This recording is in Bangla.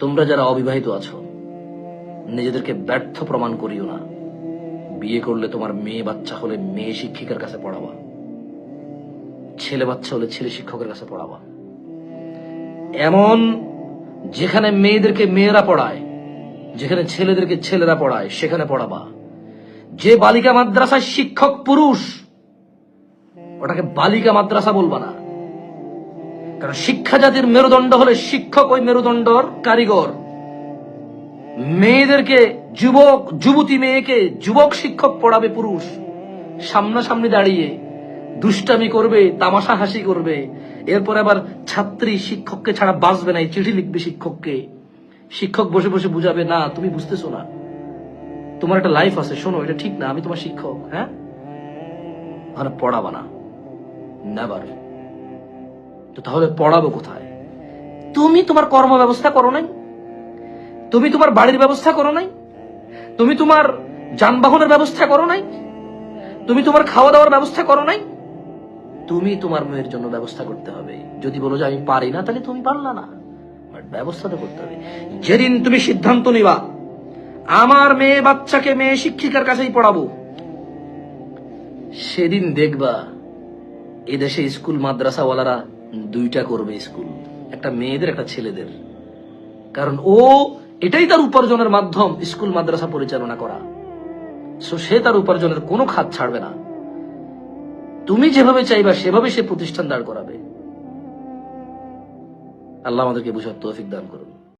তোমরা যারা অবিবাহিত আছো, নিজেদেরকে ব্যর্থ প্রমাণ করিও না। বিয়ে করলে তোমার মেয়ে বাচ্চা হলে মেয়ে শিক্ষিকার কাছে পড়াবা, ছেলে বাচ্চা হলে ছেলে শিক্ষকের কাছে পড়াবা। এমন যেখানে মেয়েদেরকে মেয়েরা পড়ায়, যেখানে ছেলেদেরকে ছেলেরা পড়ায়, সেখানে পড়াবা। যে বালিকা মাদ্রাসায় শিক্ষক পুরুষ, ওটাকে বালিকা মাদ্রাসা বলবা না। কারণ শিক্ষা জাতির মেরুদণ্ড হলে শিক্ষক ওই মেরুদণ্ডর কারিগর। মেয়েদেরকে যুবতী মেয়েকে যুবক শিক্ষক পড়াবে পুরুষ, সামনাসামনি দাঁড়িয়ে দুষ্টামি করবে, তামাশা হাসি করবে। এরপর আবার ছাত্রী শিক্ষককে ছাড়া বাঁচবে না, চিঠি লিখবে শিক্ষককে। শিক্ষক বসে বসে বুঝাবে, না তুমি বুঝতেছো না, তোমার একটা লাইফ আছে, শোনো এটা ঠিক না, আমি তোমার শিক্ষক। হ্যাঁ, ওখানে পড়াবা না, নেভার। তো তাহলে পড়াবো কোথায়? তুমি তোমার কর্ম ব্যবস্থা করো নাই, তুমি তোমার বাড়ির ব্যবস্থা করো নাই, তুমি তোমার যানবাহনের ব্যবস্থা করো নাই, তুমি তোমার খাওয়া দাওয়ার ব্যবস্থা করো নাই। তুমি তোমার মেয়ের জন্য ব্যবস্থা করতে হবে। যদি বলো যে আমি পারি না, তাহলে তুমি পারলা না, ব্যবস্থা তো করতে হবে। যেদিন তুমি সিদ্ধান্ত নিবা আমার মেয়ে বাচ্চাকে মেয়ে শিক্ষিকার কাছেই পড়াবো, সেদিন দেখবা এদেশে স্কুল মাদ্রাসাওয়ালারা দুইটা করবে স্কুল, একটা মেয়েদের একটা ছেলেদের। কারণ ও এটাই তার উপার্জনের মাধ্যম, স্কুল মাদ্রাসা পরিচালনা করা। সো সে তার উপার্জনের কোনো খাত ছাড়বে না। তুমি যেভাবে চাইবা সেভাবে সে প্রতিষ্ঠান দাঁড় করাবে। আল্লাহ আমাদেরকে বুঝার তৌফিক দান করুন।